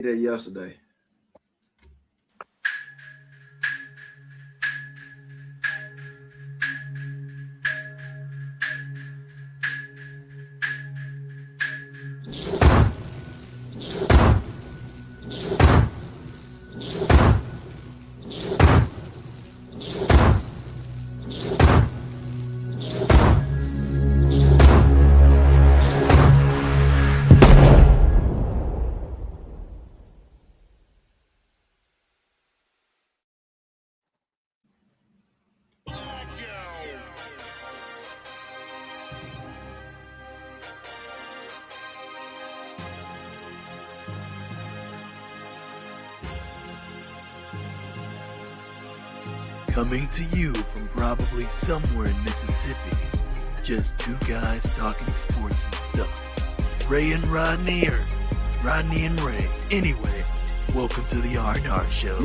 that yesterday. Coming to you from probably somewhere in Mississippi. Just two guys talking sports and stuff. Ray and Rodney, or Rodney and Ray. Anyway, welcome to the R&R Show.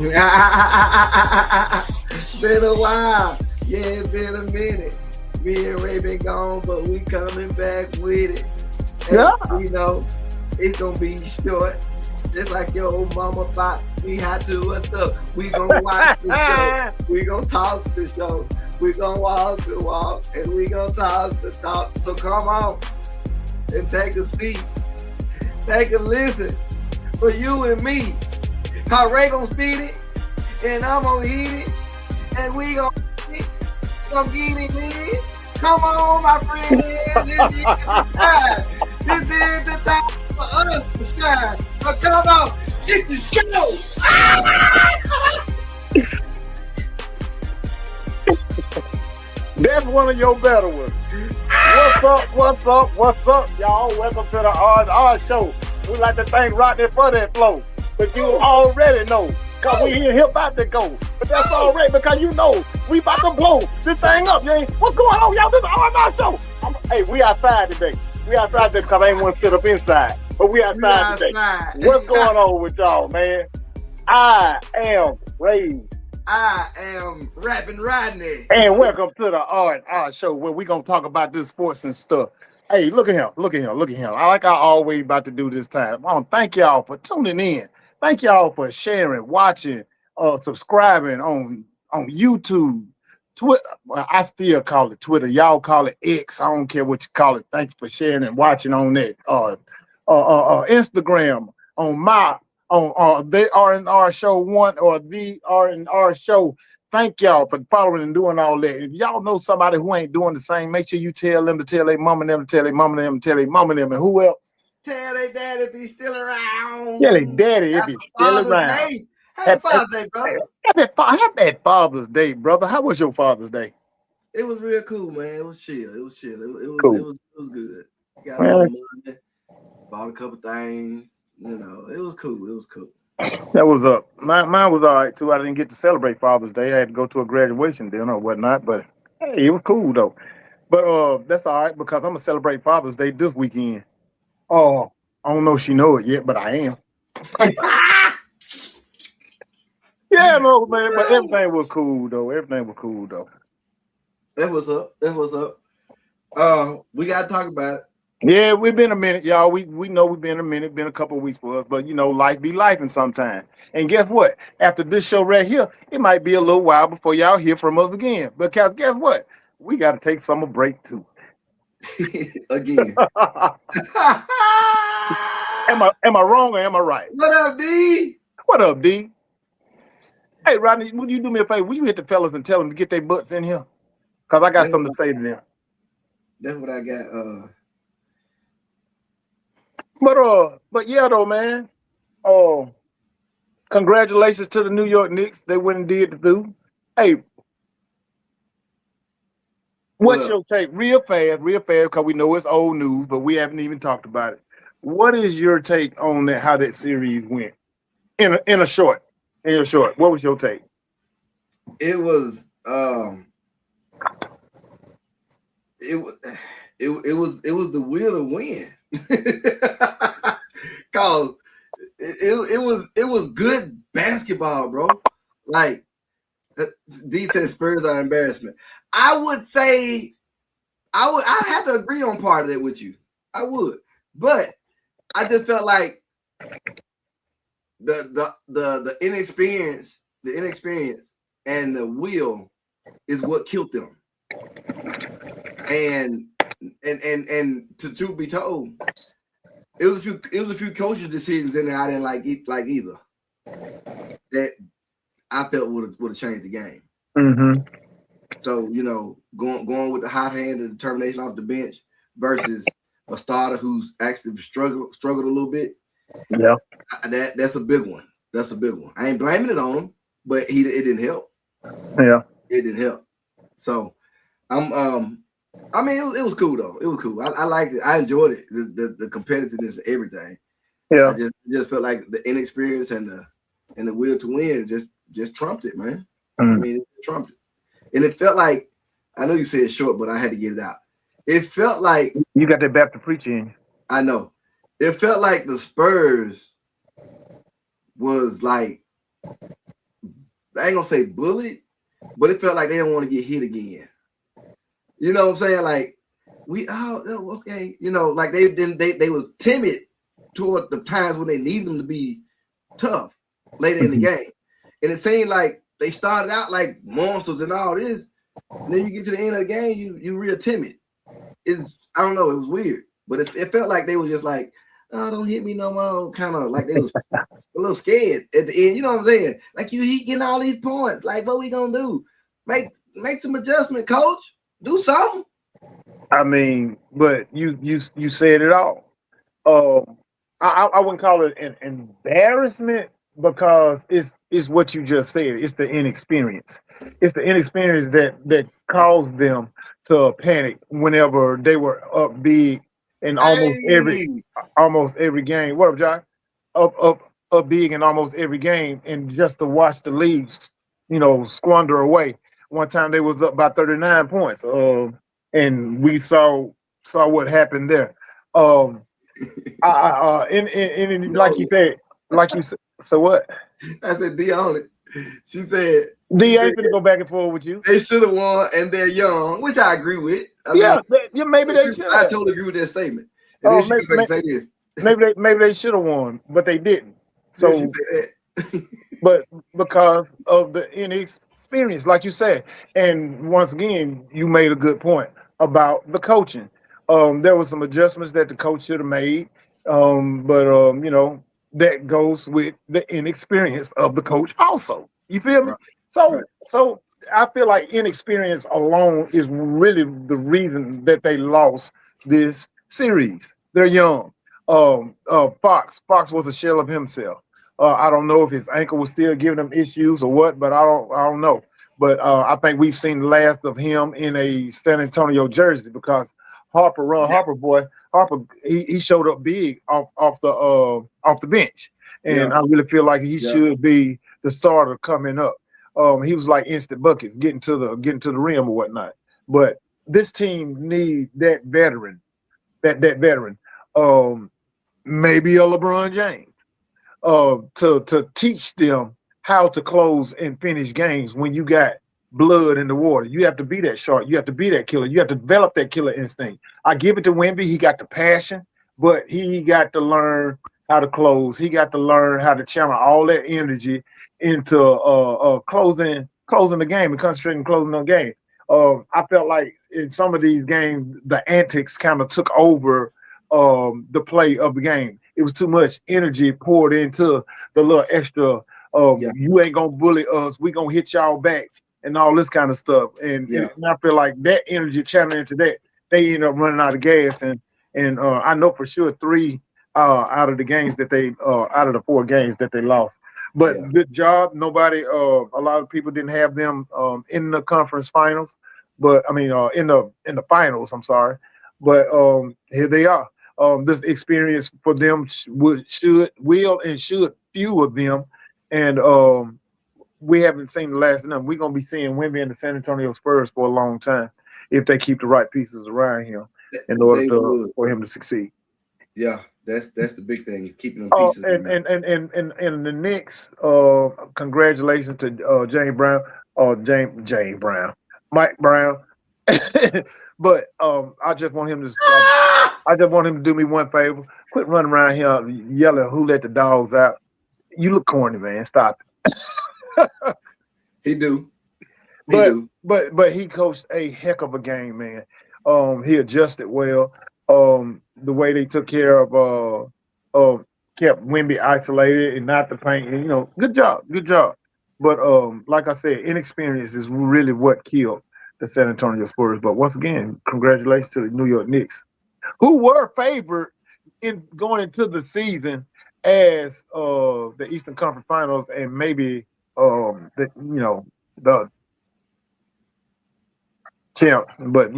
Been a while. Yeah, it's been a minute. Me and Ray been gone, but we coming back with it. And you know, it's going to be short. Just like your old mama thought we had to we gonna watch the show. We gonna talk the show. We gonna walk the walk. And we gonna talk the talk. So come on and take a seat. Take a listen for you and me. How Ray gonna speed it and I'm gonna eat it. And we gonna get it in. Come on, my friends. This is the time. This is the time for us to shine. So come on, get the show. That's one of your better ones. What's up, y'all? Welcome to the R&R Show. We like to thank Rodney for that flow. But you already know, because we here about to go. But that's all right, because you know, we about to blow this thing up. What's going on, y'all? This is the R&R Show. Hey, we outside today. We outside today because I ain't want to sit up inside. But we outside today. What's going on with y'all, man? I am Ray. I am Rapping Rodney. And welcome to the R&R Show, where we going to talk about this sports and stuff. Hey, look at him. I like I always about to do this time. I want to thank y'all for tuning in. Thank y'all for sharing, watching, subscribing on YouTube, Twitter. Well, I still call it Twitter. Y'all call it X. I don't care what you call it. Thanks for sharing and watching on that. Instagram, on the R&R Show 1 or the R&R Show. Thank y'all for following and doing all that. If y'all know somebody who ain't doing the same, make sure you tell them to tell their mom and them, tell their mom and them, tell their mom and them, and who else? Tell their daddy if he's still around. Tell their daddy if he's still around. Happy Father's Day, brother. Happy Father's Day, brother. How was your Father's Day? It was real cool, man. It was chill. It was cool. It was good. Got a little money, bought a couple things. You know, it was cool. That was up. Mine was all right too. I didn't get to celebrate Father's Day. I had to go to a graduation dinner or whatnot, but hey, it was cool though. But that's all right because I'm gonna celebrate Father's Day this weekend. Oh, I don't know if she know it yet, but I am. Yeah, no, man, but everything was cool though. That was up. We gotta talk about it. Yeah, we've been a minute, y'all. We know we've been a minute, been a couple of weeks for us, but you know, life be lifing sometime. And guess what? After this show right here, it might be a little while before y'all hear from us again. Because guess what? We got to take summer break too. Again. Am I wrong or am I right? What up, D? Hey, Rodney, would you do me a favor? Would you hit the fellas and tell them to get their butts in here? Because I got something to say to them. That's what I got. But yeah, though, man. Congratulations to the New York Knicks. They went and did the do. Hey, what's your take? Real fast, because we know it's old news, but we haven't even talked about it. What is your take on that? How that series went? In a short. What was your take? It was the will to win. Cause it was good basketball, bro. Like D said Spurs are embarrassment. I would say I have to agree on part of it with you. I would. But I just felt like the inexperience, and the will is what killed them. And to be told, it was a few coaching decisions in there I didn't like either. That I felt would have changed the game. Mm-hmm. So going with the hot hand and determination off the bench versus a starter who's actually struggled a little bit. Yeah, that's a big one. That's a big one. I ain't blaming it on him, but it didn't help. Yeah, it didn't help. So I mean, it was cool though. It was cool. I liked it. I enjoyed it. The competitiveness and everything. Yeah, I just felt like the inexperience and the will to win just trumped it, man. I mean, it trumped it, and it felt like, I know you said short, but I had to get it out. It felt like you got that Baptist preaching. I know. It felt like the Spurs was like, I ain't gonna say bullied, but it felt like they didn't want to get hit again. You know what I'm saying? Like okay, like they was timid toward the times when they need them to be tough later in the game, and it seemed like they started out like monsters and all this, and then you get to the end of the game, you real timid. I don't know, it was weird, but it felt like they were just like, oh, don't hit me no more, kind of like they was a little scared at the end. You know what I'm saying? Like he getting all these points. Like, what we gonna do? Make some adjustment, coach. Do something. I mean, but you said it all. I wouldn't call it an embarrassment because it's what you just said. It's the inexperience. It's the inexperience that caused them to panic whenever they were up big in almost every game. What up, John? Up big in almost every game, and just to watch the leagues, squander away. One time they was up by 39 points. And we saw what happened there. And like you said, so what? I said, D on it. She said, D ain't gonna go back and forth with you. They should have won, and they're young, which I agree with. Maybe they should. I totally agree with that statement. And then she goes back and say this. Maybe they should have won, but they didn't. So, she said that. But because of the inexperience, like you said, and once again, you made a good point about the coaching. There were some adjustments that the coach should have made, but that goes with the inexperience of the coach also. You feel me? Right. So I feel like inexperience alone is really the reason that they lost this series. They're young. Fox was a shell of himself. I don't know if his ankle was still giving him issues or what, but I don't know. But I think we've seen the last of him in a San Antonio jersey because Harper, he showed up big off the bench, and I really feel like he should be the starter coming up. He was like instant buckets, getting to the rim or whatnot. But this team need that veteran, maybe a LeBron James, to teach them how to close and finish games when you got blood in the water. You have to be that shark. You have to be that killer. You have to develop that killer instinct. I give it to Wemby. He got the passion, but he got to learn how to close. He got to learn how to channel all that energy into closing the game and concentrating on closing the game. I felt like in some of these games, the antics kind of took over the play of the game. It was too much energy poured into the little extra. You ain't gonna bully us. We gonna hit y'all back and all this kind of stuff. And I feel like that energy channeling into that, they end up running out of gas. And I know for sure 3 out of the games that they out of the 4 games that they lost. But good job. Nobody. A lot of people didn't have them in the conference finals, but I mean in the finals. I'm sorry, but here they are. This experience for them should fuel them, and we haven't seen the last of them. We're gonna be seeing Wemby and the San Antonio Spurs for a long time if they keep the right pieces around him in order for him to succeed. Yeah, that's the big thing, keeping them pieces. And the Knicks, congratulations to James Brown, Mike Brown. But I just want him to do me one favor. Quit running around here yelling who let the dogs out. You look corny, man. Stop it. He do. He But do. but he coached a heck of a game, man. He adjusted well. The way they took care of kept Wimby isolated and not the paint. And, good job, good job. But like I said, inexperience is really what killed the San Antonio Spurs. But once again, congratulations to the New York Knicks, who were favored in going into the season as the Eastern Conference Finals and maybe the champ. But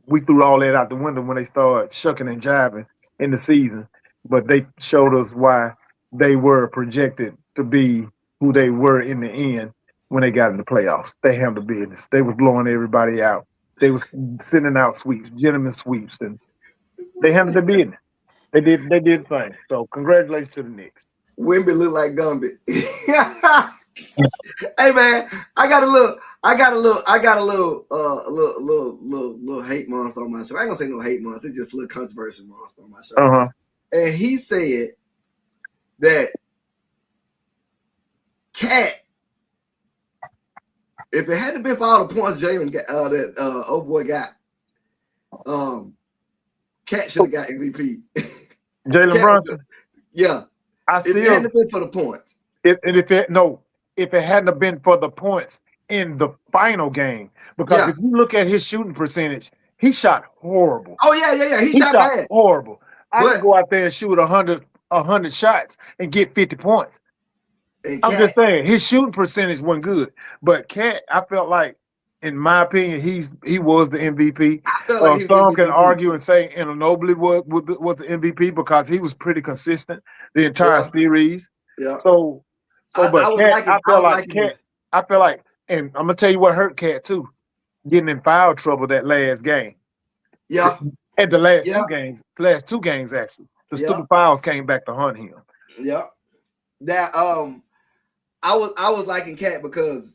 we threw all that out the window when they started shucking and jiving in the season. But they showed us why they were projected to be who they were in the end when they got in the playoffs. They handled business. They was blowing everybody out. They was sending out sweeps, gentlemen sweeps, and they handled their business. They did the thing. So congratulations to the Knicks. Wimby look like Gumby. Hey man, I got a little hate monster on my show. I ain't gonna say no hate monster, it's just a little controversial monster on my show. Uh-huh. And he said that Cat, if it hadn't been for all the points Jalen got, that old boy got, Cat should have got MVP. Jalen Brunson. Yeah. If it hadn't been for the points. If it hadn't been for the points in the final game, because if you look at his shooting percentage, he shot horrible. Oh yeah. He shot bad. Horrible. I could go out there and shoot 100 shots and get 50 points. I'm just saying his shooting percentage wasn't good. But Cat, I felt like, in my opinion, he was the MVP. Some can argue and say Anunoby was the MVP because he was pretty consistent the entire series. Yeah. I feel like, and I'm gonna tell you what hurt Cat too, getting in foul trouble that last game. Yeah. And the last two games actually, the stupid fouls came back to haunt him. Yeah. That I was liking Cat because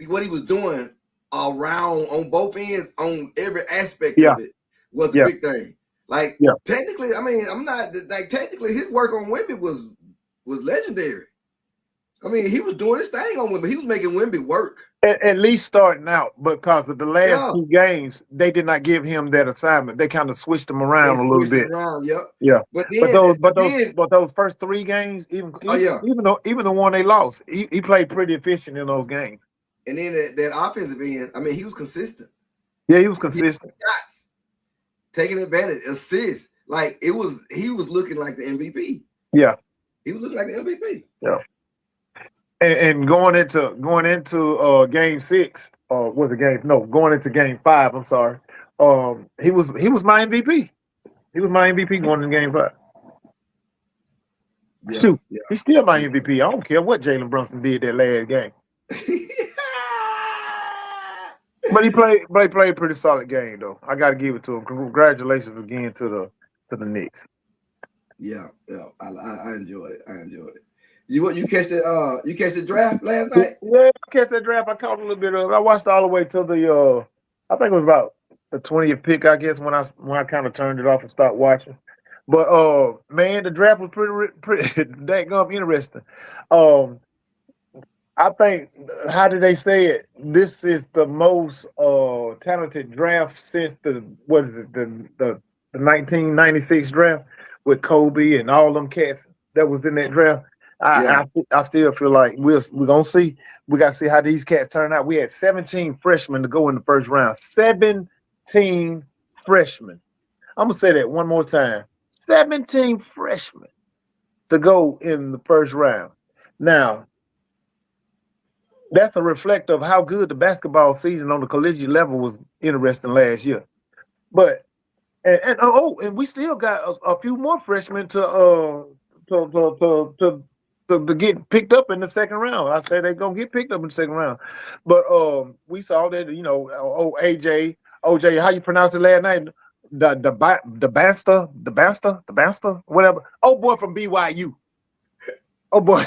what he was doing around on both ends, on every aspect of it, was a big thing. Like technically, I mean, technically his work on Wimby was legendary. I mean, he was doing his thing on Wimby. He was making Wimby work. At least starting out, because of the last two games, they did not give him that assignment. They kind of switched him around a little bit. Yeah. But those first three games, even the one they lost, he played pretty efficient in those games. And then that offensive end, I mean, he was consistent. Yeah, he was consistent. Shots, taking advantage, assists. Like he was looking like the MVP. Yeah. He was looking like the MVP. Yeah. And going into game 6, going into game 5, I'm sorry. He was my MVP. He was my MVP going into game 5. Yeah, Shoot, he's still my MVP. I don't care what Jalen Brunson did that last game. But he played a pretty solid game though. I gotta give it to him. Congratulations again to the Knicks. Yeah. I enjoyed it. You catch the draft last night? Yeah, I catch that draft. I caught a little bit of it. I watched all the way to the I think it was about the 20th pick, I guess, when I kind of turned it off and started watching. But man, the draft was pretty daggum interesting. I think, how did they say it? This is the most talented draft since the 1996 draft with Kobe and all them cats that was in that draft. I still feel like we're gonna see. We gotta see how these cats turn out. We had 17 freshmen to go in the first round. 17 freshmen. I'm gonna say that one more time. 17 freshmen to go in the first round. Now, that's a reflect of how good the basketball season on the collegiate level was interesting last year. But and we still got a few more freshmen to get picked up in the second round. I say they're gonna get picked up in the second round. But we saw that, OJ, how you pronounce it last night? The Banster, whatever. Oh boy from BYU. Oh boy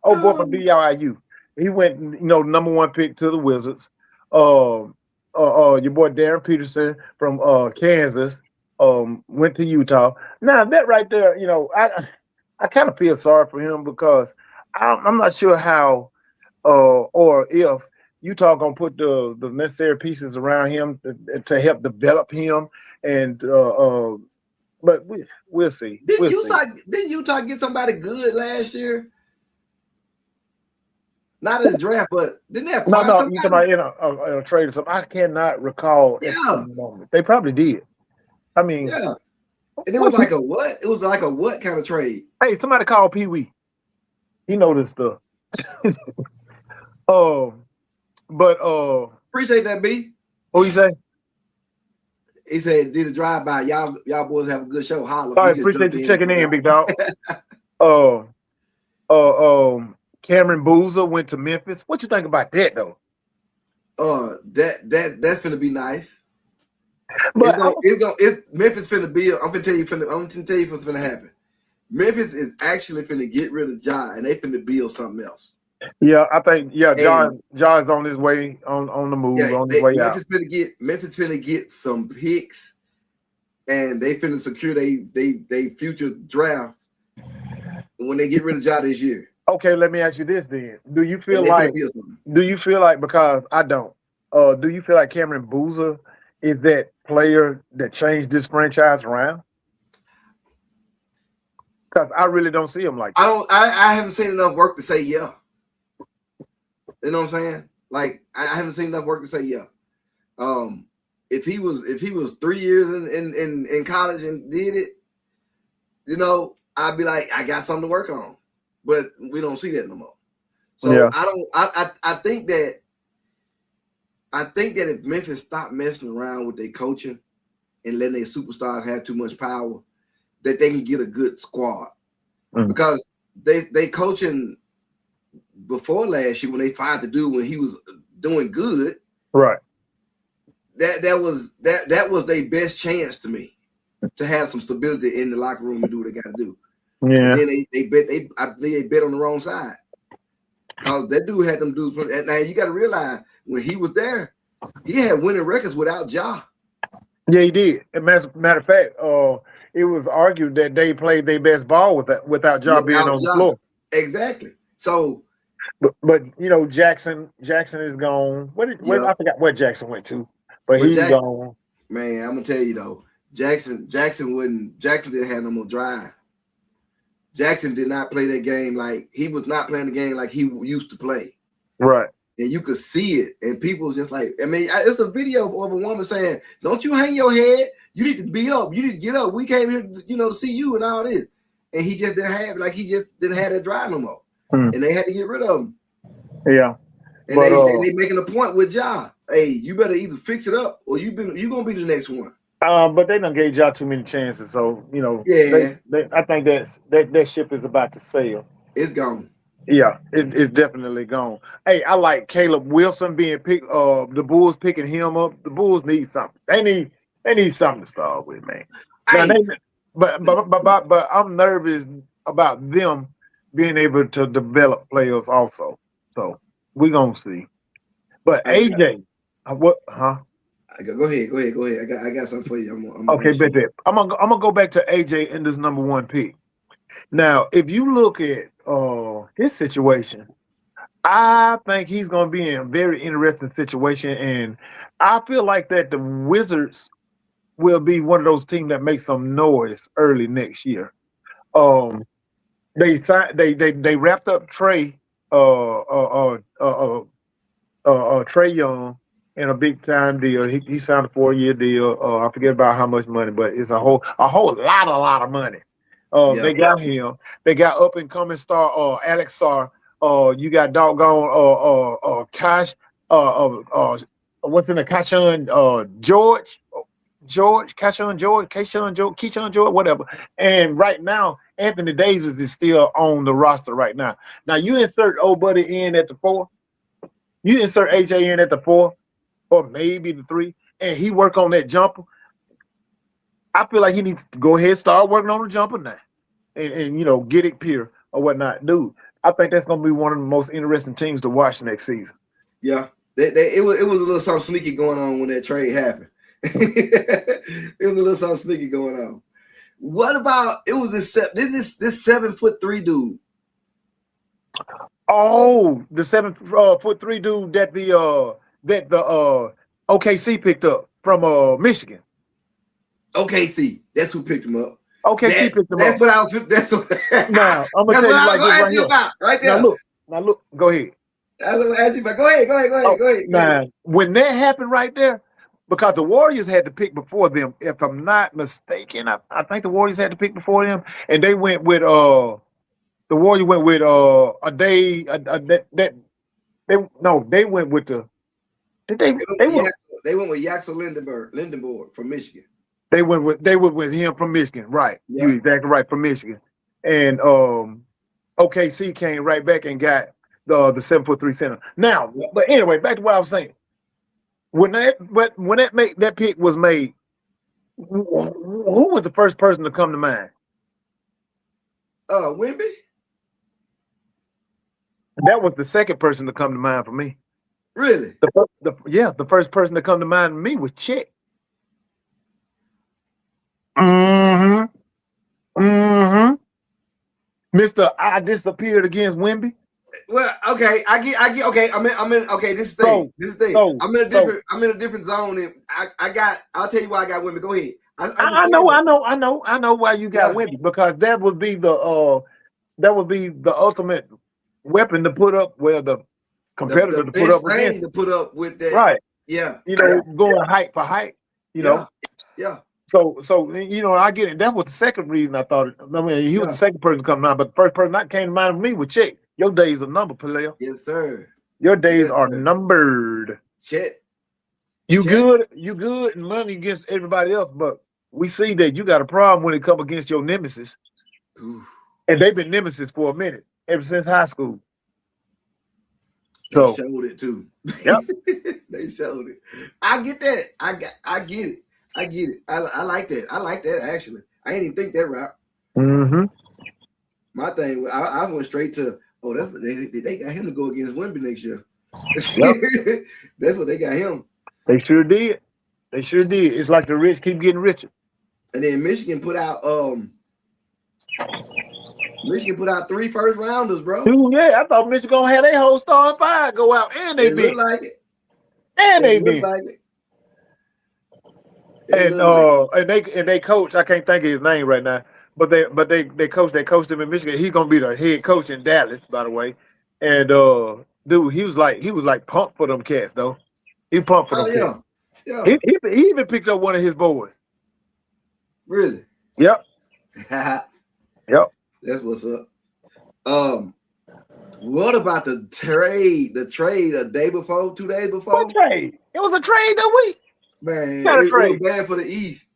from BYU. He went, number 1 pick to the Wizards. Your boy Darren Peterson from Kansas went to Utah. Now that right there, I kind of feel sorry for him because I'm not sure how or if Utah gonna put the necessary pieces around him to help develop him, and but we'll see. Didn't We'll see. Utah get somebody good last year? Not in the draft, but didn't they acquire No, somebody? you talking about in a trade or something? I cannot recall at Yeah, the moment. They probably did. I mean, yeah. And it was like a what? It was like a what kind of trade? hey, somebody call Pee Wee. He know this stuff. But Appreciate that, B. what you say? He said, "Did a drive by. Y'all boys have a good show. Holla." All We right, just appreciate jumped you checking in, in. big dog. Uh, Cameron Boozer went to Memphis. What you think about that though? That's gonna be nice. But Memphis finna be. I'm gonna tell you what's finna happen. Memphis is actually finna get rid of Ja, and they finna build something else. yeah, I think John's on his way on the move, on his way Memphis out. Memphis finna get some picks, and they finna secure they future draft when they get rid of Ja this year. Okay, let me ask you this then: Do you And feel they like finna build something. because I don't? Do you feel like Cameron Boozer is that player that changed this franchise around? Because I really don't see him like that. I haven't seen enough work to say yeah. You know what I'm saying? Like I haven't seen enough work to say yeah. If he was 3 years in college and did it, you know, I'd be like, I got something to work on. But we don't see that no more. So Yeah. I think that if Memphis stopped messing around with their coaching and letting their superstars have too much power, that they can get a good squad. Because they coaching before last year when they fired the dude when he was doing good. Right. That was their best chance to me to have some stability in the locker room and do what they got to do. Yeah. And then I believe they bet on the wrong side. Because that dude had them dudes. Now you got to realize when he was there, he had winning records without Ja. Yeah, he did. As a matter of fact, it was argued that they played their best ball without Ja being on the floor. Exactly. So, but you know, Jackson is gone. I forgot where Jackson went to, but he's gone. Man, I'm gonna tell you though, Jackson didn't have no more drive. Jackson did not play that game like he was not playing the game like he used to play. Right. And you could see it, and people just like, I mean, it's a video of a woman saying, "Don't you hang your head? You need to be up. You need to get up. We came here, to see you and all this." And he just didn't have that drive no more, and they had to get rid of him. Yeah, and they making a point with Ja. Hey, you better either fix it up or you gonna be the next one. But they done gave Ja too many chances, so Yeah. I think that ship is about to sail. It's gone. Yeah, it's definitely gone. Hey, I like Caleb Wilson being picked. The Bulls picking him up. The Bulls need something. They need something to start with, man. But I'm nervous about them being able to develop players also. So we're gonna see. But AJ, what? Huh? Go ahead. I got something for you. Okay, bet that. I'm gonna go back to AJ in this number one pick. Now, if you look at his situation, I think he's going to be in a very interesting situation, and I feel like that the Wizards will be one of those teams that makes some noise early next year. They wrapped up Trey Young in a big time deal. He signed a 4-year deal. I forget about how much money, but it's a whole lot of money. They got him. They got up and coming star Alex Sarr. You got doggone Cash. What's in the Kashan Keyshawn George, whatever. And right now, Anthony Davis is still on the roster right now. Now you insert old buddy in at the 4. You insert AJ in at the 4, or maybe the 3, and he work on that jumper. I feel like he needs to go ahead and start working on the jumper now, and get it pure or whatnot, dude. I think that's going to be one of the most interesting teams to watch next season. Yeah, it was a little something sneaky going on when that trade happened. It was a little something sneaky going on. What about it was this 7'3" dude? Oh, the 7'3" dude that the OKC picked up from Michigan. OKC, that's who picked him up. OKC picked him that's up. what I was. That's what. Now I'm gonna that's tell what you I like was this gonna right ask you here. about right there. Now look. Go ahead. That's what I asked you about. Go ahead. Go ahead. Now, when that happened right there, because the Warriors had to pick before them, if I'm not mistaken, I think the Warriors had to pick before them, and they went with the Warriors went with they went with the they went with Yaxel Lindenberg from Michigan. They went with him from Michigan, right? Yeah. You exactly right, from Michigan, and OKC came right back and got the 7'3" center. Now, but anyway, back to what I was saying. When that pick was made, who was the first person to come to mind? Wemby. That was the second person to come to mind for me. Really? The first person to come to mind for me was Chet. Mr. I disappeared against Wemby. Well, okay, I get. Okay, I'm in. Okay, this is the thing. I'm in a different zone. And I'll tell you why I got Wemby. Go ahead. I know why you got Wemby, because that would be the ultimate weapon to put up. Well, the competitor to put up against. To put up with that. Right. Yeah. Going height for height. Yeah. So I get it. That was the second reason I thought. I mean, he was the second person to come to mind, but the first person that came to mind for me was Chet. Your days are numbered, Paleo. Yes, sir. Your days are numbered. Chet. You good in money against everybody else, but we see that you got a problem when it comes against your nemesis. Oof. And they've been nemesis for a minute, ever since high school. So they showed it too. Yep. They showed it. I get that. I get it. I like that. I like that actually. I didn't even think that route. Mm-hmm. My thing, I went straight to they got him to go against Wemby next year. Yep. That's what they got him. They sure did. It's like the rich keep getting richer. And then Michigan put out 3 first rounders, bro. Dude, yeah, I thought Michigan gonna have their whole starting five go out, and they look like it. And they beat. Like it. And they coach, I can't think of his name right now, but they coached him in Michigan. He's gonna be the head coach in Dallas, by the way. And dude, he was like pumped for them cats though. He pumped for them cats. Yeah. He even picked up one of his boys. Really? Yep. Yep. That's what's up. What about the trade? The trade a day before, 2 days before? What trade? It was a trade that week. Man, it was bad for the East.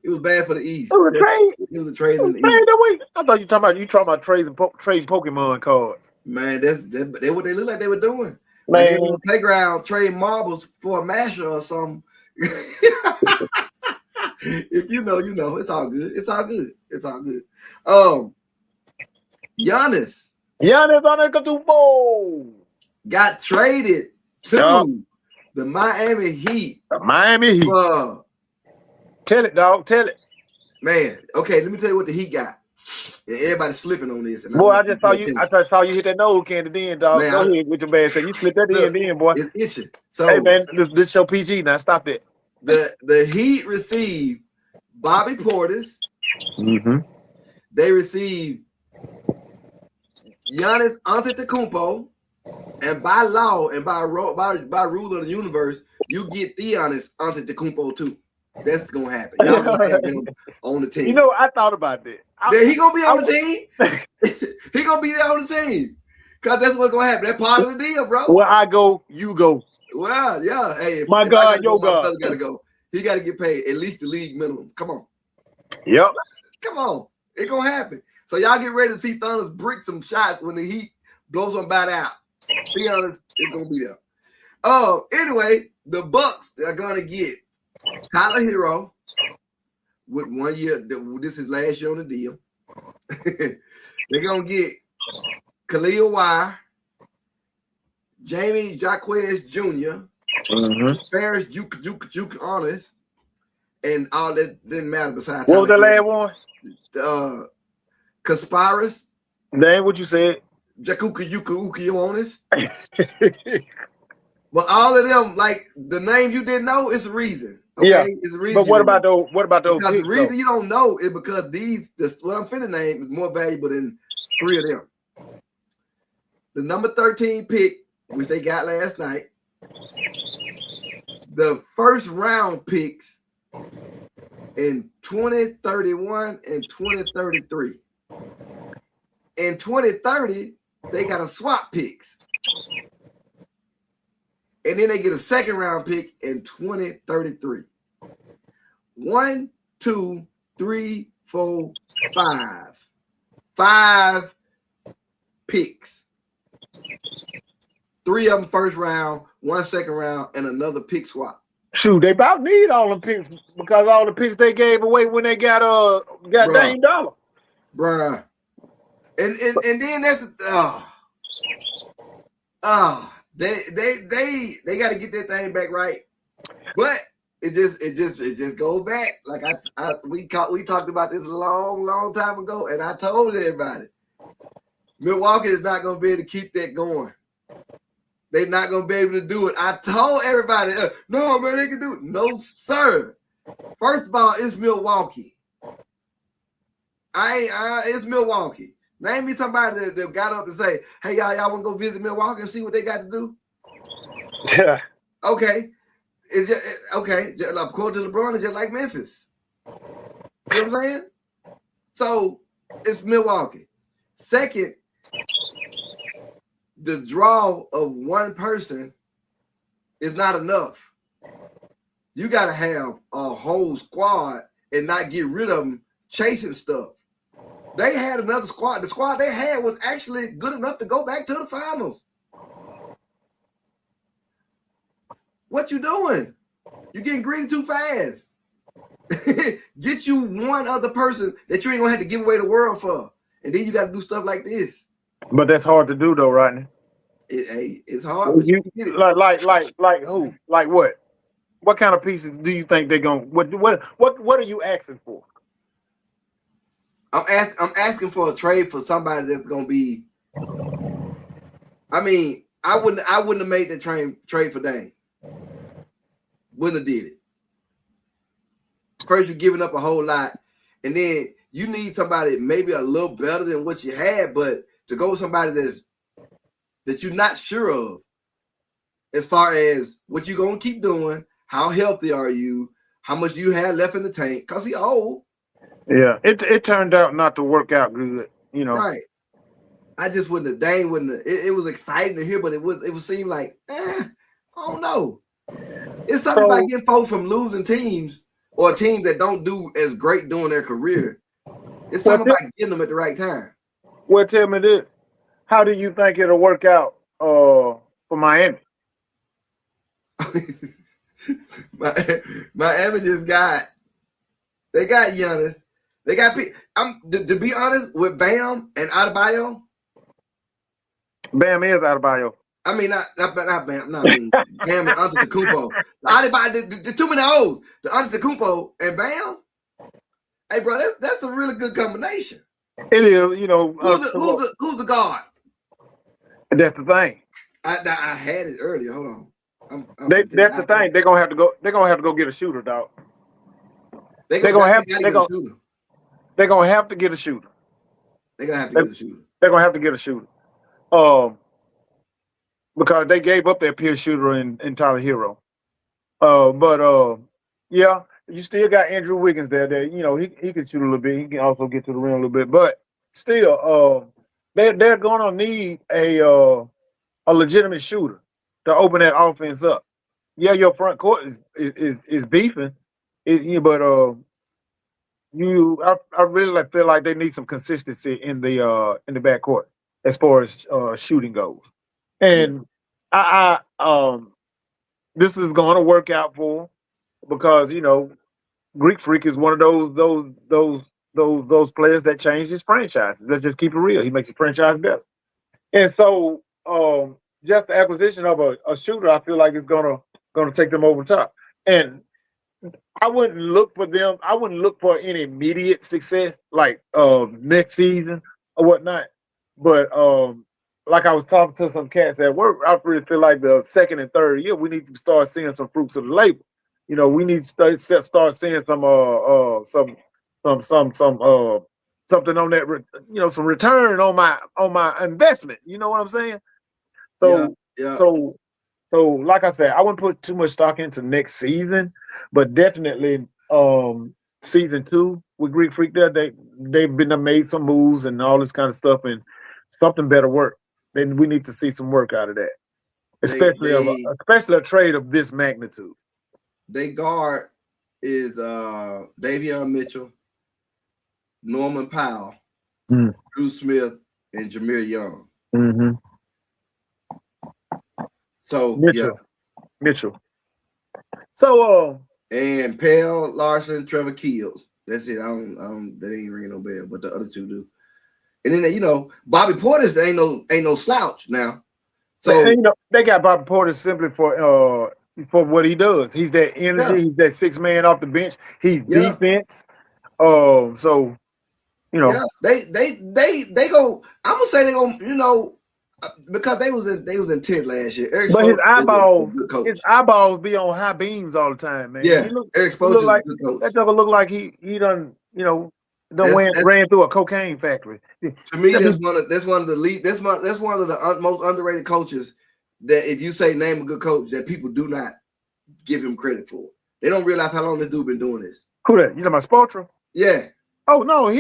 It was bad for the East. It was a trade. It was a trade in the East. That week. I thought you talking about trading Pokemon cards. Man, that's what they look like they were doing. Man, like they were on the playground trading marbles for a masher or something. If you know, you know. It's all good. Giannis Antetokounmpo got traded to the Miami Heat. Tell it, dog. Tell it. Man, okay, let me tell you what the Heat got. And everybody's slipping on this. Boy, I just saw you hit that nose candy then, dog. Man, go ahead with your bad thing. You slipped that in, boy. It's itching. So, hey, man, this show PG now. Stop that. The Heat received Bobby Portis. Mm-hmm. They received Giannis Antetokounmpo. And by law and by rule of the universe, you get Giannis Antetokounmpo too. That's gonna happen. Y'all gonna have him on the team. You know, I thought about that. He gonna be on the team. He gonna be there on the team. Cause that's what's gonna happen. That's part of the deal, bro. Where I go, you go. Well, yeah. Hey, my God, your God. My gotta go. He gotta get paid at least the league minimum. Come on. Yep. Come on. It's gonna happen. So y'all get ready to see Thunders brick some shots when the Heat blow somebody out. Be honest, it's gonna be there. Anyway, the Bucks are gonna get Tyler Hero with 1 year. This is last year on the deal. They're gonna get Khalil Wire, Jamie Jaquez Jr., Ferris Juke Honest, and all that didn't matter besides What was the last one? one? Conspirus, That ain't what you said. Jakuka Yuka Ukionis. But all of them, like the names you didn't know, it's a reason. Okay, Yeah. it's a reason. But what about those? What about those? Because picks, the reason though? you don't know is because what I'm finna name is more valuable than 3 of them. The number 13 pick, which they got last night. The first round picks in 2031 and 2033. In 2030, they got a swap picks. And then they get a second round pick in 2033. 1, 2, 3, 4, 5. 5 picks. 3 of them first round, 1 second round, and another pick swap. Shoot, they about need all the picks because all the picks they gave away when they got Dame Dollar. Bruh. And then that's they got to get that thing back right. But it just goes back. Like we talked about this a long time ago, and I told everybody, Milwaukee is not going to be able to keep that going. They're not going to be able to do it. I told everybody, no, man, they can do it. No, sir. First of all, it's Milwaukee. It's Milwaukee. Name me somebody that got up and say, hey, y'all want to go visit Milwaukee and see what they got to do? Yeah. Okay. Okay. According to LeBron, it's just like Memphis. You know what I'm saying? So, it's Milwaukee. Second, the draw of one person is not enough. You got to have a whole squad and not get rid of them chasing stuff. They had another squad. The squad they had was actually good enough to go back to the finals. What you doing? You're getting greedy too fast. Get you one other person that you ain't gonna have to give away the world for, and then you got to do stuff like this. But that's hard to do, though, Rodney. It's hard. But you like who? Like what? What kind of pieces do you think they're gonna? What are you asking for? I'm asking for a trade for somebody that's gonna be. I mean, I wouldn't have made the trade for Dame. Wouldn't have did it. First, you're giving up a whole lot, and then you need somebody maybe a little better than what you had, but to go with somebody that you're not sure of, as far as what you're gonna keep doing, how healthy are you, how much you had left in the tank, because he old. Yeah, it turned out not to work out good, you know. Right. I just wouldn't have. Dane wouldn't have. It was exciting to hear, but it would seem like, I don't know. It's something about getting folks from losing teams or teams that don't do as great during their career. It's something about getting them at the right time. Well, tell me this: how do you think it'll work out for Miami? Miami just got. They got Giannis. They got. To be honest, with Bam and Adebayo. Bam is Adebayo. I mean, not Bam. Not me. Bam and Antetokounmpo. Adebayo, the too many O's. The Antetokounmpo and Bam. Hey, bro, that's a really good combination. It is, you know. Who's the guard? That's the thing. I had it earlier. Hold on. That's the thing. They're gonna have to go. They're gonna have to go get a shooter, dog. They're gonna have to get a shooter. They're gonna have to get a shooter. They're gonna have to get a shooter. They're gonna have to get a shooter. Because they gave up their peer shooter in Tyler Hero. Yeah, you still got Andrew Wiggins there. That you know he can shoot a little bit. He can also get to the rim a little bit. But still, they're gonna need a legitimate shooter to open that offense up. Yeah, your front court is beefing, but I really feel like they need some consistency in the back court as far as shooting goes. And this is going to work out for them because you know Greek Freak is one of those players that change his franchise. Let's just keep it real. He makes his franchise better. And so just the acquisition of a shooter, I feel like is gonna take them over the top. And I wouldn't look for them. I wouldn't look for any immediate success like next season or whatnot. But like I was talking to some cats at work, I really feel like the second and third year we need to start seeing some fruits of the labor. You know, we need to start seeing some something on that some return on my investment. You know what I'm saying? Yeah, So yeah. so so like I said, I wouldn't put too much stock into next season, but definitely season two with Greek Freak there, they've been made some moves and all this kind of stuff and something better work. Then we need to see some work out of that. They Especially they especially a trade of this magnitude. they guard is Davion Mitchell, Norman Powell, Mm. Drew Smith, and Jameer Young. Mm-hmm. So yeah, Mitchell. So and Pell Larson, Trevor Keels. That's it. I don't. That ain't ringing no bell, but the other two do. And then Bobby Portis ain't no slouch now. So they got Bobby Porter simply for what he does. He's that energy. Yeah. He's that six man off the bench. He's Yeah. defense. So yeah, they go. I'm gonna say they go. Because they was in 10th last year. Eric but Spoelstra is a good coach. his eyeballs be on high beams all the time, man. Yeah, Eric Spoelstra is a good coach. That doesn't look like he done ran through a cocaine factory. To me, that's one of the most underrated coaches. That if you say name a good coach, that people do not give him credit for. They don't realize how long this dude been doing this. Who that? You know my Spoelstra? Yeah. Oh no,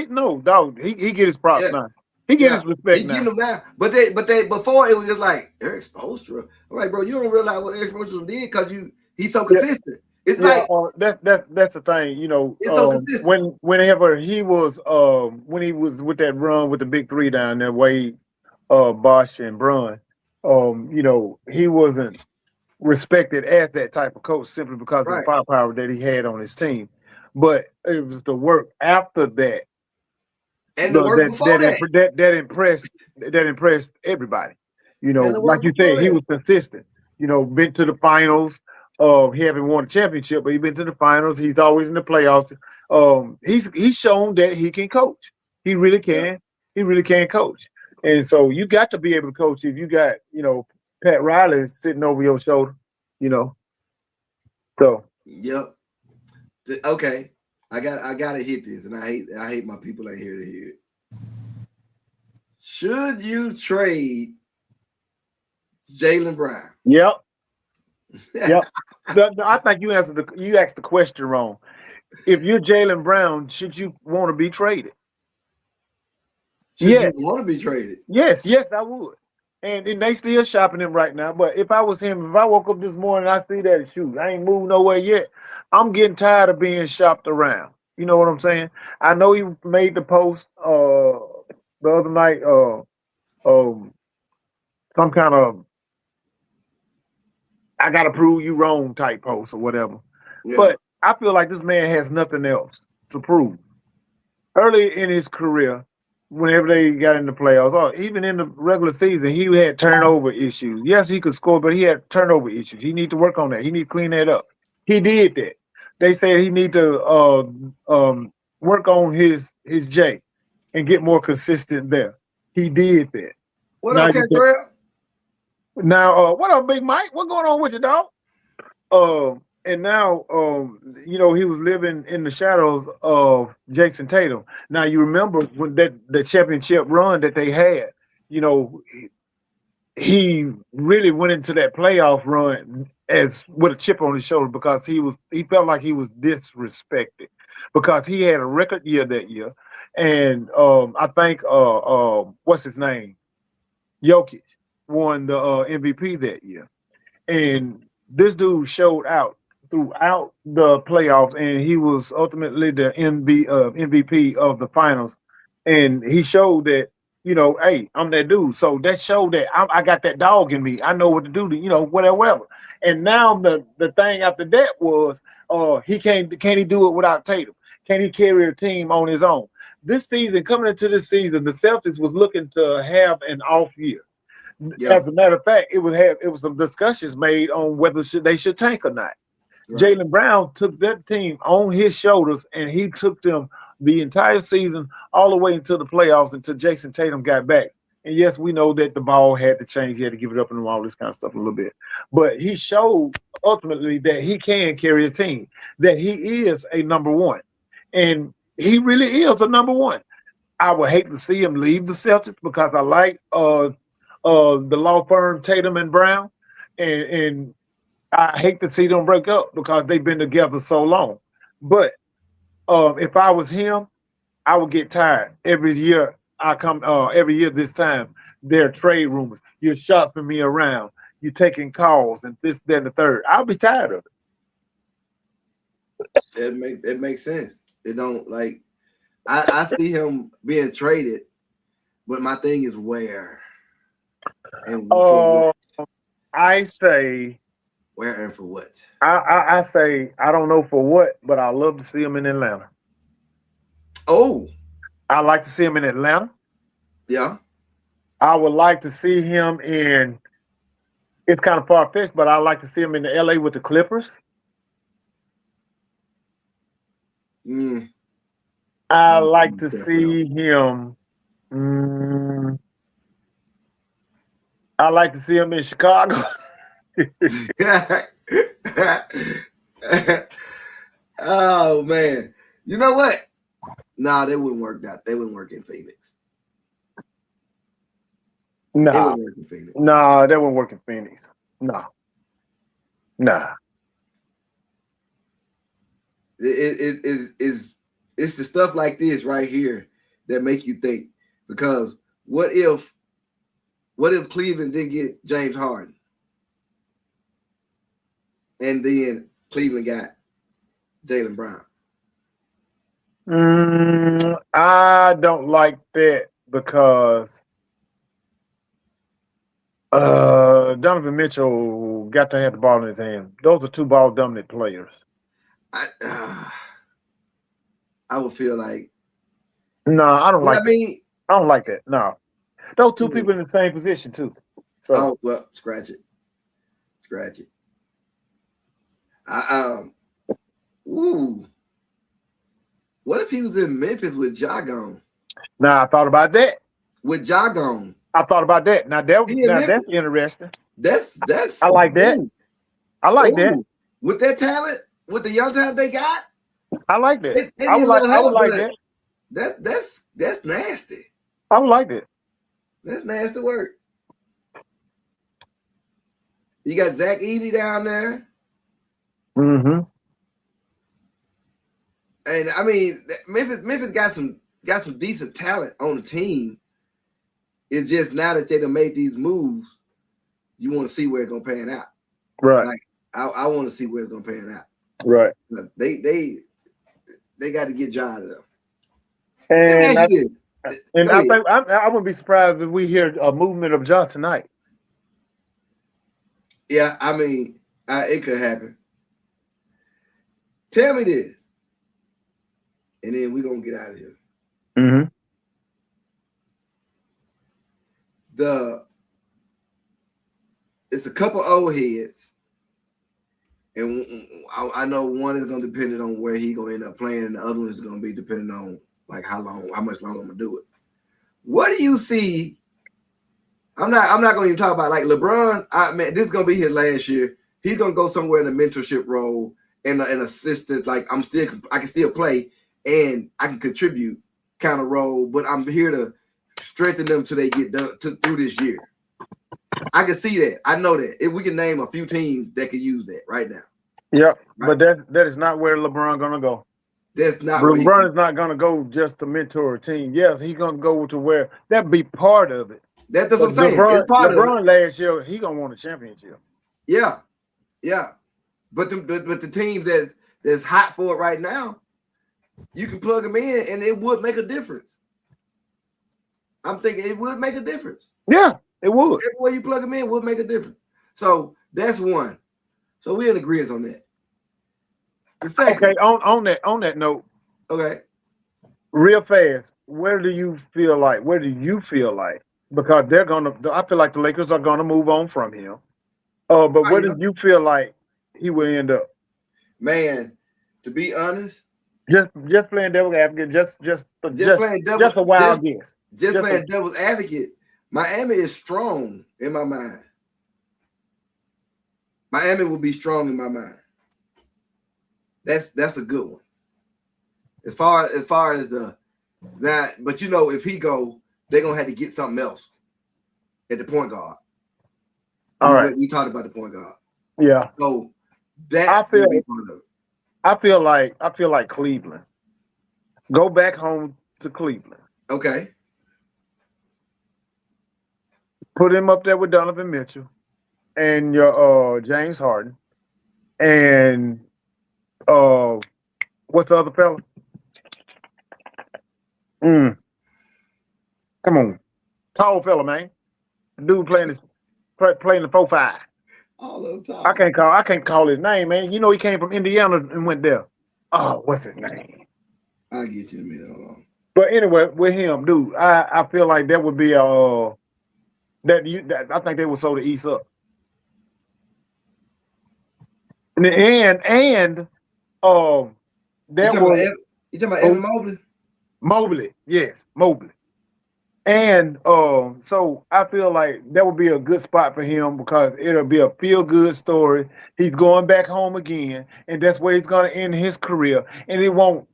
dog. He get his props now. He get his respect he now. Getting them now. But they before it was just like Eric Spoelstra. I'm like, bro, you don't realize what Eric Spoelstra did because he's so consistent. It's like that's the thing, It's so consistent. Whenever he was when he was with that run with the big three down there, Wade, Bosch, and Brun, he wasn't respected as that type of coach simply because of the firepower that he had on his team. But it was the work after that. And the work before that impressed everybody. Like you said, he was consistent. Been to the finals. He haven't won a championship, but he's been to the finals. He's always in the playoffs. He's shown that he can coach. He really can. Yeah. He really can coach. And so you got to be able to coach if you got Pat Riley sitting over your shoulder. So yep. Okay. I gotta hit this, and I hate my people ain't here to hear it. Should you trade Jaylen Brown? Yep. Yep. I think you asked the question wrong. If you're Jaylen Brown, should you want to be traded? Should you want to be traded? Yes, I would. And they still shopping him right now. But if I was him, if I woke up this morning and I see that, shoot, I ain't moved nowhere yet. I'm getting tired of being shopped around. You know what I'm saying? I know he made the post the other night, some kind of I gotta prove you wrong type post or whatever. Yeah. But I feel like this man has nothing else to prove. Early in his career, whenever they got in the playoffs, or even in the regular season, he had turnover issues. Yes, he could score, but he had turnover issues. He need to work on that. He need to clean that up. He did that. They said he need to work on his J and get more consistent there. He did that. What up, Cantrell? Now, what up, Big Mike? What's going on with you, dog? And now, he was living in the shadows of Jason Tatum. Now, you remember when the championship run that they had, he really went into that playoff run as with a chip on his shoulder because he felt like he was disrespected because he had a record year that year. And I think, what's his name? Jokic won the MVP that year. And this dude showed out throughout the playoffs, and he was ultimately the MVP of the finals. And he showed that, hey, I'm that dude. So that showed that I got that dog in me. I know what to do to, whatever. And now the thing after that was, can he do it without Tatum? Can he carry a team on his own? This season, coming into this season, the Celtics was looking to have an off year. Yeah. As a matter of fact, it was some discussions made on whether they should tank or not. Right. Jaylen Brown took that team on his shoulders, and he took them the entire season all the way into the playoffs until Jason Tatum got back. And yes, we know that the ball had to change. He had to give it up and all this kind of stuff a little bit. But he showed ultimately that he can carry a team, that he is a number one. And he really is a number one. I would hate to see him leave the Celtics because I like the law firm Tatum and Brown. And I hate to see them break up because they've been together so long. But if I was him, I would get tired every year. Every year this time. There are trade rumors. You're shopping me around. You're taking calls and this, that, and the third. I'll be tired of it. It makes sense. It don't like I see him being traded, but my thing is where and for what? I say Where and for what? I say I don't know for what, but I love to see him in Atlanta. Oh, I like to see him in Atlanta. yeah. I would like to see him in. It's kind of far fetched, but I like to see him in the LA with the Clippers. I like to see him. I like to see him in Chicago. Oh man, you know what? Nah, they wouldn't work out. They wouldn't work in Phoenix. Nah, they wouldn't work in Phoenix. Nah, that wouldn't work in Phoenix. Nah. It's the stuff like this right here that make you think. Because what if Cleveland didn't get James Harden, and then Cleveland got Jaylen Brown? I don't like that because Donovan Mitchell got to have the ball in his hand. Those are two ball dominant players. I would feel like no, I don't like. I mean, I don't like that. No, those two people in the same position too. So, oh well, scratch it. Ooh, what if he was in Memphis with Ja gone? Now I thought about that. With Ja gone, I thought about that. Now that's interesting. That's I like that. Ooh. I like that. With that talent, with the young talent they got, I like that. I would like that. That's nasty. I would like that. That's nasty work. You got Zach Edey down there. Mm-hmm. And I mean, Memphis got some decent talent on the team. It's just now that they done made these moves, you want to see where it's gonna pan out. Right. Like I want to see where it's gonna pan out. Right. They got to get Ja out of them. And I think I wouldn't be surprised if we hear a movement of Ja tonight. Yeah, I mean, it could happen. Tell me this, and then we're gonna get out of here. Mm-hmm. It's a couple old heads, and I know one is gonna depend on where he gonna end up playing, and the other one is gonna be depending on like how much longer I'm gonna do it. What do you see? I'm not gonna even talk about like LeBron. Man, this is gonna be his last year. He's gonna go somewhere in a mentorship role and an assistant. Like I can still play and I can contribute kind of role, but I'm here to strengthen them till they get done through this year. I can see that. I know that. If we can name a few teams that could use that right now. Yep, right. But that is not where LeBron gonna go. That's not. LeBron is not gonna go just to mentor a team. Yes, he's gonna go to where that be part of it. That's what I'm saying. LeBron last year, he gonna win a championship. Yeah. But the teams that's hot for it right now, you can plug them in and it would make a difference. I'm thinking it would make a difference. Yeah, it would. Everywhere you plug them in would make a difference. So that's one. So we're in agreement on that. The second, okay, on that note. Okay. Real fast, where do you feel like? Because I feel like the Lakers are gonna move on from him. But where do you feel like he will end up? Man, to be honest, Just playing devil advocate, just playing just a wild guess. just playing devil's advocate. Miami is strong in my mind. Miami will be strong in my mind. That's a good one. As far as the that, but if he go, they're gonna have to get something else at the point guard. All right, we talked about the point guard. Yeah. So that's gonna be part of it. I feel like Cleveland. Go back home to Cleveland. Okay. Put him up there with Donovan Mitchell and your James Harden and what's the other fella? Come on, tall fella, man. Dude playing the 4-5. All of time. I can't call his name, man. You know he came from Indiana and went there. Oh, what's his name? I'll get you in a minute. But anyway, with him, dude, I feel like that would be I think they would sew the East up. And you talking about Evan Mobley? Mobley, yes, Mobley. And so I feel like that would be a good spot for him because it'll be a feel-good story. He's going back home again, and that's where he's going to end his career. And it won't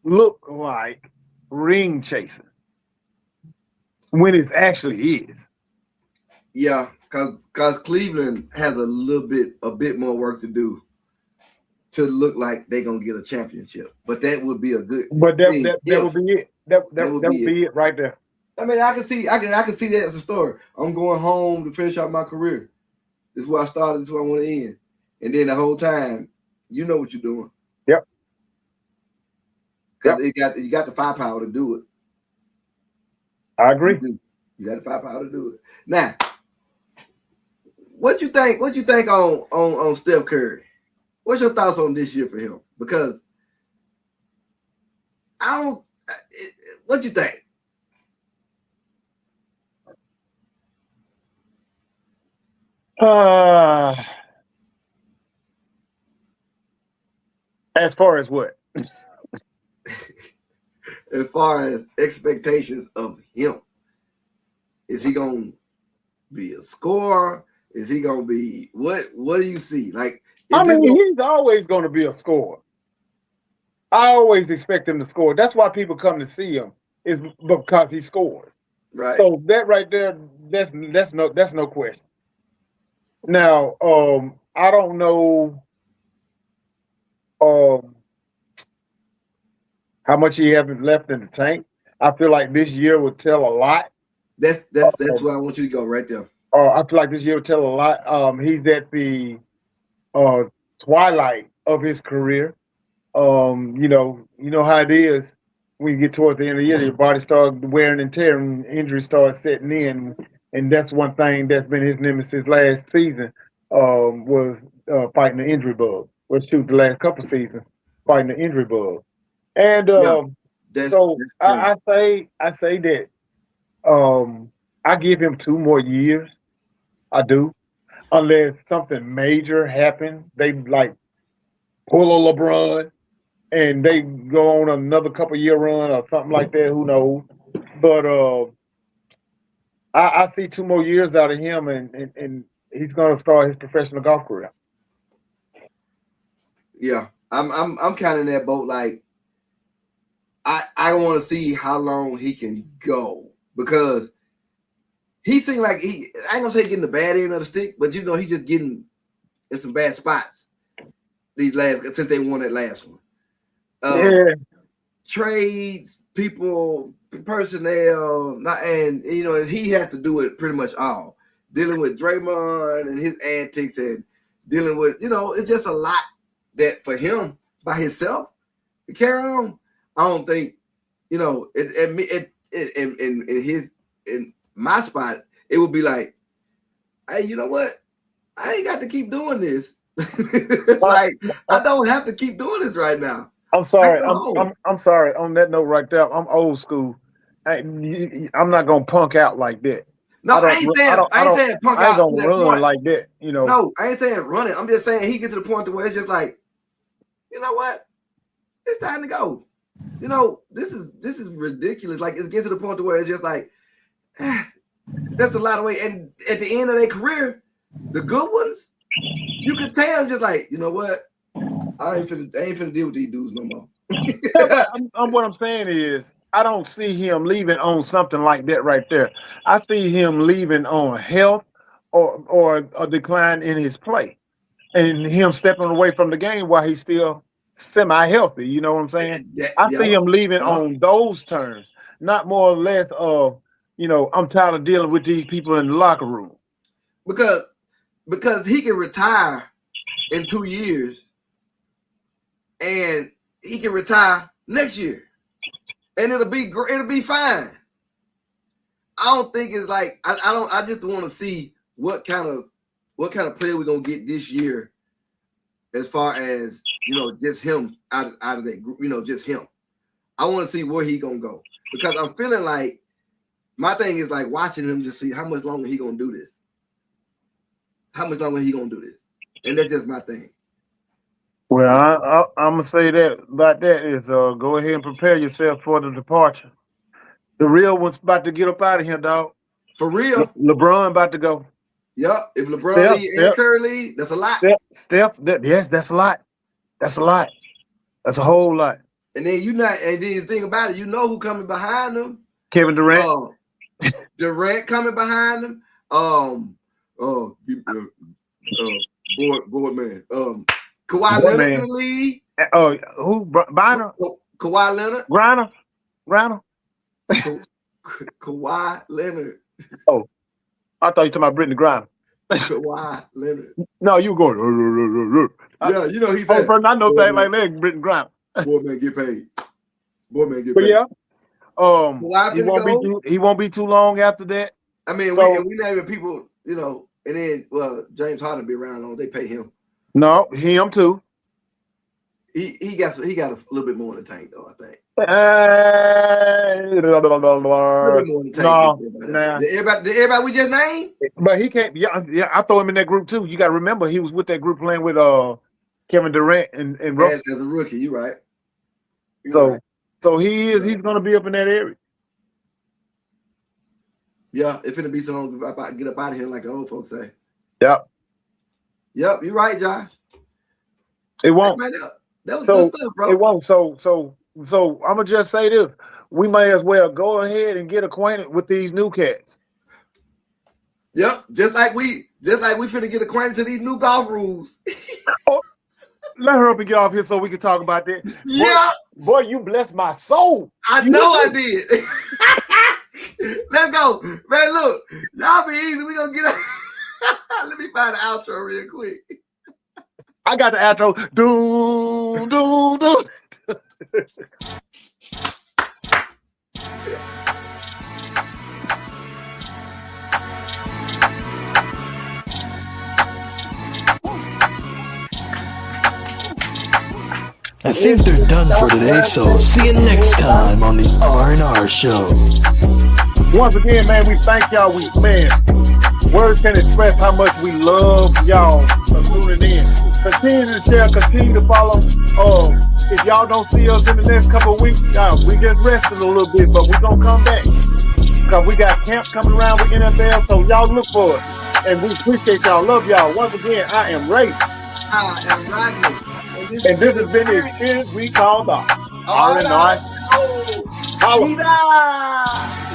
look like ring chasing when it actually is. Yeah, because Cleveland has a bit more work to do to look like they're gonna get a championship. But that would be a good. But that would be it. That would be it right there. I mean, I can see that as a story. I'm going home to finish out my career. This is where I started. This is where I want to end. And then the whole time, you know what you're doing. Yep. Because you got the firepower to do it. I agree. You got the firepower to do it. Now, what you think on Steph Curry? What's your thoughts on this year for him? Because what you think? As far as what? As far as expectations of him, is he gonna be a scorer? Is he gonna be what do you see? Like, he's always gonna be a scorer. I always expect him to score. That's why people come to see him, is because he scores. Right. So that right there, that's no question. Now, I don't know how much he have left in the tank. I feel like this year will tell a lot. That's where I want you to go right there. I feel like this year will tell a lot. He's at the twilight of his career. You know how it is when you get towards the end of the year, your body starts wearing and tearing, injuries start setting in, and that's one thing that's been his nemesis last season. Was fighting the injury bug. Well, shoot, the last couple seasons fighting the injury bug, and I say that I give him 2 more years. I do, unless something major happened. They like pull a LeBron and they go on another couple year run or something like that. Who knows? But I see 2 more years out of him, and he's going to start his professional golf career. Yeah, I'm kind of in that boat. Like, I want to see how long he can go, because he seemed like I ain't gonna say getting the bad end of the stick, but he just getting in some bad spots since they won that last one. Trades, people, personnel, and he has to do it pretty much all. Dealing with Draymond and his antics, and dealing with it's just a lot that for him by himself to carry on. I don't think in my spot it would be like, hey, you know what? I ain't got to keep doing this. Like, I don't have to keep doing this right now. I'm sorry. I'm sorry. On that note, right there, I'm old school. I'm not gonna punk out like that. No, I ain't saying punk out. I ain't gonna run like that. No, I ain't saying run it. I'm just saying he get to the point to where it's just like, you know what? It's time to go. You know, this is ridiculous. Like it's getting to the point to where it's just like that's a lot of weight. And at the end of their career, the good ones, you can tell just like, you know what? I ain't finna deal with these dudes no more. What I'm saying is, I don't see him leaving on something like that right there. I see him leaving on health or a decline in his play, and him stepping away from the game while he's still semi-healthy. You know what I'm saying? I see him leaving on those terms, not more or less of, you know, I'm tired of dealing with these people in the locker room. Because he can retire in 2 years, and he can retire next year, and it'll be fine. I don't think it's like I just want to see what kind of player we're gonna get this year, as far as, you know, just him out of that group, you know, just him. I want to see where he gonna go, because I'm feeling like my thing is like watching him, just see how much longer he gonna do this. How much longer he gonna do this, and that's just my thing. Well, I'm gonna say that about that is go ahead and prepare yourself for the departure. The real one's about to get up out of here, dog. For real, LeBron about to go. Yep. If LeBron leave and Curry leave, that's a lot. Steph, yes, that's a lot. That's a lot. That's a whole lot. And then and then the thing about it, you know who coming behind them? Kevin Durant. Durant coming behind them. Board man. Kawhi Leonard in the league. Who? Biner? Kawhi Leonard. Griner. Kawhi Leonard. Oh, I thought you were talking about Brittany Griner. Kawhi Leonard. No, you going? Yeah, you know he's. I know things like that. Brittany Griner. Boy man, get paid. But yeah. He won't be too long after that. I mean, we naming people, you know, and then James Harden be around long. They pay him. No, him too. He got a little bit more in the tank though, I think. A little bit more in the tank. Did everybody we just named? But he can't. Yeah, I throw him in that group too. You got to remember, he was with that group playing with Kevin Durant and Russell as a rookie. You're right. So he's going to be up in that area. Yeah, it's going to be so long about get up out of here, like the old folks say. Yep, you're right, Josh. It won't. That was good stuff, bro. It won't. So I'm gonna just say this: we may as well go ahead and get acquainted with these new cats. Yep, just like we finna get acquainted to these new golf rules. Let her up and get off here so we can talk about that. Yeah, boy, you bless my soul. I did. Let's go, man. Look, y'all be easy. We gonna get. Let me find the outro real quick. I got the outro. Do. I think they're done for today, so see you next time on the R&R Show. Once again, man, we thank y'all. Words can express how much we love y'all for tuning in. Continue to share, continue to follow. If y'all don't see us in the next couple of weeks, we just rested a little bit, but we're going to come back. Because we got camp coming around with NFL, so y'all look for it. And we appreciate y'all. Love y'all. Once again, I am Ray. I am Rodney. And this has been the experience we call the R&R. Holla.